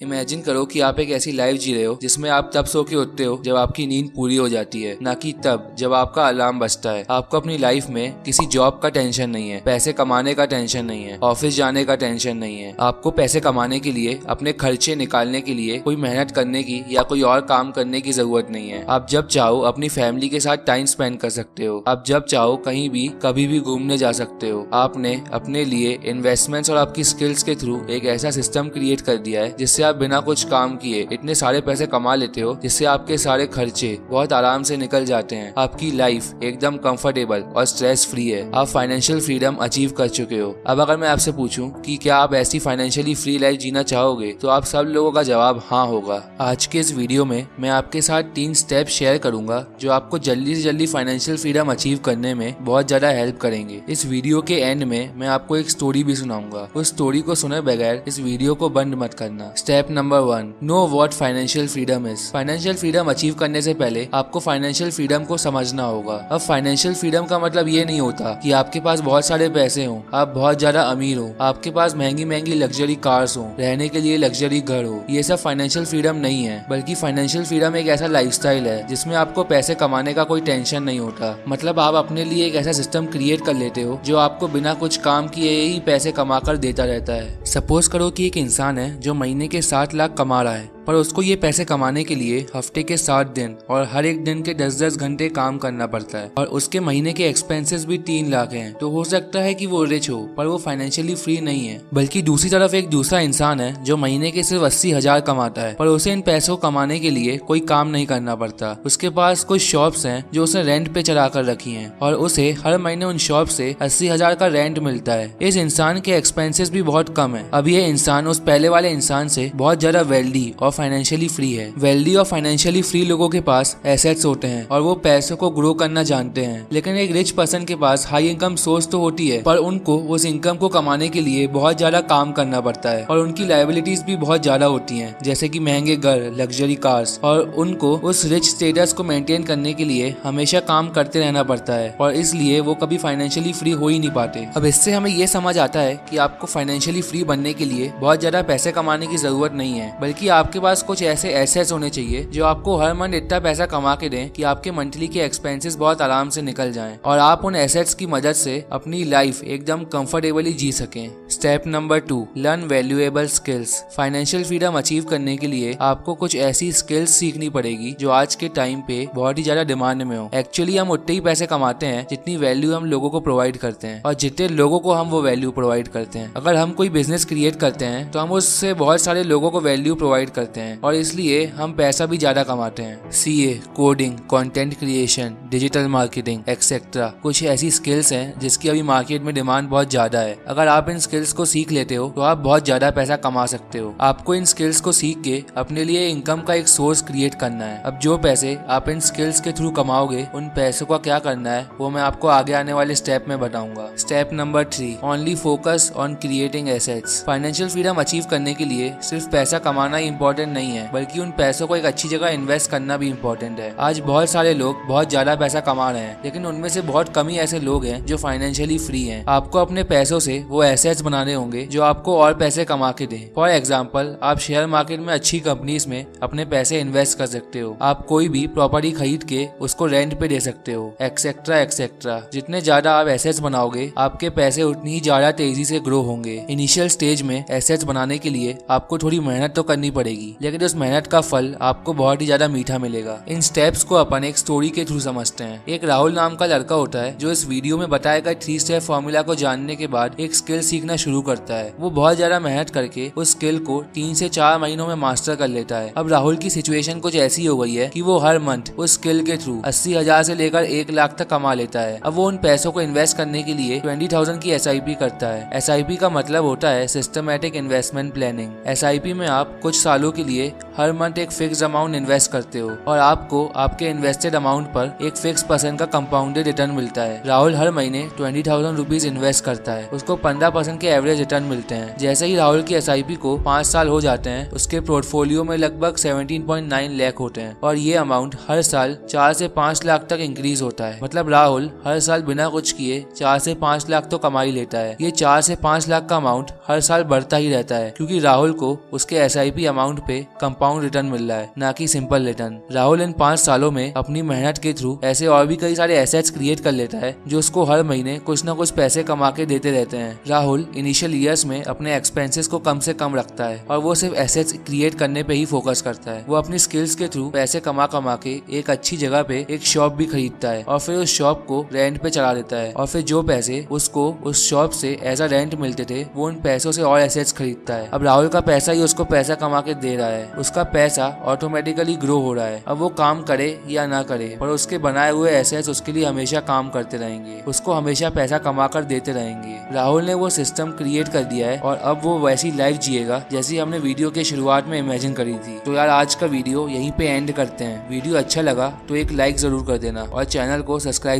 Imagine करो कि आप एक ऐसी लाइफ जी रहे हो जिसमें आप तब सो के उठते हो जब आपकी नींद पूरी हो जाती है, ना कि तब जब आपका अलार्म बजता है। आपको अपनी लाइफ में किसी जॉब का टेंशन नहीं है, पैसे कमाने का टेंशन नहीं है, ऑफिस जाने का टेंशन नहीं है। आपको पैसे कमाने के लिए, अपने खर्चे निकालने के लिए कोई मेहनत करने की या कोई और काम करने की जरूरत नहीं है। आप जब चाहो अपनी फैमिली के साथ टाइम स्पेंड कर सकते हो। आप जब चाहो कहीं भी कभी भी घूमने जा सकते हो। आपने अपने लिए इन्वेस्टमेंट्स और आपकी स्किल्स के थ्रू एक ऐसा सिस्टम क्रिएट कर दिया है जिससे आप बिना कुछ काम किए इतने सारे पैसे कमा लेते हो जिससे आपके सारे खर्चे बहुत आराम से निकल जाते हैं। आपकी लाइफ एकदम कंफर्टेबल और स्ट्रेस फ्री है। आप फाइनेंशियल फ्रीडम अचीव कर चुके हो। अब अगर मैं आपसे पूछूं कि क्या आप ऐसी फाइनेंशियली फ्री लाइफ जीना चाहोगे, तो आप सब लोगों का जवाब हाँ होगा। आज के इस वीडियो में मैं आपके साथ 3 स्टेप शेयर करूंगा जो आपको जल्दी से जल्दी फाइनेंशियल फ्रीडम अचीव करने में बहुत ज्यादा हेल्प करेंगे। इस वीडियो के एंड में मैं आपको एक स्टोरी भी सुनाऊंगा। उस स्टोरी को सुने बगैर इस वीडियो को बंद मत करना। Step number 1, know what financial freedom is. Financial freedom achieve करने से पहले आपको फाइनेंशियल फ्रीडम को समझना होगा। अब फाइनेंशियल फ्रीडम का मतलब ये नहीं होता कि आपके पास बहुत सारे पैसे हो, आप बहुत ज्यादा अमीर हो, आपके पास महंगी महंगी लग्जरी कार्स हो, रहने के लिए लग्जरी घर हो। ये सब फाइनेंशियल फ्रीडम नहीं है, बल्कि फाइनेंशियल फ्रीडम एक ऐसा लाइफस्टाइल है जिसमें आपको पैसे कमाने का कोई टेंशन नहीं होता। मतलब आप अपने लिए एक ऐसा सिस्टम क्रिएट कर लेते हो जो आपको बिना कुछ काम किए ही पैसे कमा कर देता रहता है। सपोज करो कि एक इंसान है जो महीने के 7 लाख कमा रहा है, पर उसको ये पैसे कमाने के लिए हफ्ते के 7 दिन और हर एक दिन के 10-10 घंटे काम करना पड़ता है, और उसके महीने के एक्सपेंसेस भी 3 लाख हैं। तो हो सकता है कि वो रिच हो, पर वो फाइनेंशियली फ्री नहीं है। बल्कि दूसरी तरफ एक दूसरा इंसान है जो महीने के सिर्फ 80,000 कमाता है, पर उसे इन पैसों कमाने के लिए कोई काम नहीं करना पड़ता। उसके पास कुछ शॉप्स हैं जो उसे रेंट पे चढ़ा कर रखी हैं, और उसे हर महीने उन शॉप से 80,000 का रेंट मिलता है। इस इंसान के एक्सपेंसेस भी बहुत कम है। अब ये इंसान उस पहले वाले इंसान से बहुत ज्यादा वेल्दी और फाइनेंशियली फ्री है। वेल्दी और फाइनेंशियली फ्री लोगों के पास एसेट्स होते हैं और वो पैसों को ग्रो करना जानते हैं। लेकिन एक रिच पर्सन के पास हाई इनकम सोर्स तो होती है, पर उनको उस इनकम को कमाने के लिए बहुत ज्यादा काम करना पड़ता है, और उनकी लायबिलिटीज भी बहुत ज्यादा होती हैं, जैसे कि महंगे घर, लग्जरी कार्स, और उनको उस रिच स्टेटस को मेंटेन करने के लिए हमेशा काम करते रहना पड़ता है, और इसलिए वो कभी फाइनेंशियली फ्री हो ही नहीं पाते। अब इससे हमें ये समझ आता है कि आपको फाइनेंशियली फ्री बनने के लिए बहुत ज्यादा पैसे कमाने की जरूरत नहीं है, बल्कि आपके पास कुछ ऐसे एसेट्स होने चाहिए जो आपको हर मंथ इतना पैसा कमा के दें कि आपके मंथली के एक्सपेंसेस बहुत आराम से निकल जाएं, और आप उन एसेट्स की मदद से अपनी लाइफ एकदम कंफर्टेबली जी सकें। Step number 2, learn valuable skills. Financial freedom achieve करने के लिए आपको कुछ ऐसी स्किल्स सीखनी पड़ेगी जो आज के टाइम पे बहुत ही ज्यादा डिमांड में हो। एक्चुअली हम उतने ही पैसे कमाते हैं जितनी वैल्यू हम लोगों को प्रोवाइड करते हैं, और जितने लोगों को हम वो वैल्यू प्रोवाइड करते हैं। अगर हम कोई बिजनेस क्रिएट करते हैं तो हम उससे बहुत सारे लोगों को वैल्यू प्रोवाइड करते हैं, और इसलिए हम पैसा भी ज्यादा कमाते हैं। CA, coding, content creation, digital marketing etcetera कुछ ऐसी स्किल्स हैं जिसकी अभी मार्केट में डिमांड बहुत ज्यादा है। अगर आप इन स्किल्स को सीख लेते हो तो आप बहुत ज्यादा पैसा कमा सकते हो। आपको इन स्किल्स को सीख के अपने लिए इनकम का एक सोर्स क्रिएट करना है। अब जो पैसे आप इन स्किल्स के थ्रू कमाओगे, उन पैसों का क्या करना है वो मैं आपको आगे आने वाले स्टेप में बताऊंगा। Step number 3, only focus on creating assets. Financial freedom achieve करने के लिए सिर्फ पैसा कमाना ही इंपॉर्टेंट नहीं है, बल्कि उन पैसों को एक अच्छी जगह इन्वेस्ट करना भी इम्पोर्टेंट है। आज बहुत सारे लोग बहुत ज्यादा पैसा कमा रहे हैं, लेकिन उनमें से बहुत कम ही ऐसे लोग हैं जो फाइनेंशियली फ्री हैं। आपको अपने पैसों से वो एसेट्स बनाने होंगे जो आपको और पैसे कमा के दें। फॉर एग्जांपल, आप शेयर मार्केट में अच्छी कंपनीज में अपने पैसे इन्वेस्ट कर सकते हो। आप कोई भी प्रॉपर्टी खरीद के उसको रेंट पे दे सकते हो, एक्सेट्रा एक्सेट्रा। जितने ज्यादा आप एसेट्स बनाओगे, आपके पैसे उतनी ही ज्यादा तेजी से ग्रो होंगे। इनिशियल स्टेज में एसेट्स बनाने के लिए आपको थोड़ी मेहनत तो करनी पड़ेगी, लेकिन उस मेहनत का फल आपको बहुत ही ज्यादा मीठा मिलेगा। इन स्टेप्स को अपन एक स्टोरी के थ्रू समझते हैं। एक राहुल नाम का लड़का होता है जो इस वीडियो में बताए गए 3 स्टेप फॉर्मूला को जानने के बाद एक स्किल सीखना शुरू करता है। वो बहुत ज्यादा मेहनत करके उस स्किल को 3 से 4 महीनों में मास्टर कर लेता है। अब राहुल की सिचुएशन कुछ ऐसी हो गई है कि वो हर मंथ उस स्किल के थ्रू 80,000 से लेकर 1 लाख तक कमा लेता है। अब वो उन पैसों को इन्वेस्ट करने के लिए 20,000 की SIP करता है। SIP का मतलब होता है सिस्टमैटिक इन्वेस्टमेंट प्लानिंग। SIP में आप कुछ सालों के लिए हर मंथ एक फिक्स अमाउंट इन्वेस्ट करते हो, और आपको आपके इन्वेस्टेड अमाउंट पर एक फिक्स % का कंपाउंडेड रिटर्न मिलता है। राहुल हर महीने 20,000 रुपीज इन्वेस्ट करता है, उसको 15% के एवरेज रिटर्न मिलते हैं। जैसे ही राहुल की SIP को 5 साल हो जाते हैं, उसके पोर्टफोलियो में लगभग 17.9 लाख होते हैं, और ये अमाउंट हर साल 4 से 5 लाख तक इंक्रीज होता है। मतलब राहुल हर साल बिना कुछ किए 4 से 5 लाख तो कमा ही लेता है। ये 4 से 5 लाख का अमाउंट हर साल बढ़ता ही रहता है, क्योंकि राहुल को उसके SIP अमाउंट पे कंपाउंड रिटर्न मिल रहा है, ना कि सिंपल रिटर्न। राहुल इन 5 सालों में अपनी मेहनत के थ्रू ऐसे और भी कई सारे एसेट्स क्रिएट कर लेता है जो उसको हर महीने कुछ ना कुछ पैसे कमा के देते रहते हैं। राहुल इनिशियल ईयर्स में अपने एक्सपेंसेस को कम से कम रखता है और वो सिर्फ एसेट्स क्रिएट करने पे ही फोकस करता है। वो अपनी स्किल्स के थ्रू पैसे कमा के एक अच्छी जगह पे एक शॉप भी खरीदता है और फिर उस शॉप को रेंट पे चला देता है और फिर जो पैसे उसको उस शॉप से एज अ रेंट मिलते थे वो उन पैसों से और एसेट्स खरीदता है। अब राहुल का पैसा ही उसको पैसा कमा के दे रहा है, उसका पैसा ऑटोमेटिकली ग्रो हो रहा है। अब वो काम करे या ना करे पर उसके बनाए हुए एसेट्स उसके लिए हमेशा काम करते रहेंगे, उसको हमेशा पैसा कमा कर देते रहेंगे। राहुल ने वो सिस्टम क्रिएट कर दिया है और अब वो वैसी लाइफ जिएगा जैसी हमने वीडियो के शुरुआत में इमेजिन करी थी। तो यार आज का वीडियो यहीं पे एंड करते हैं। वीडियो अच्छा लगा तो एक लाइक जरूर कर देना और चैनल को सब्सक्राइब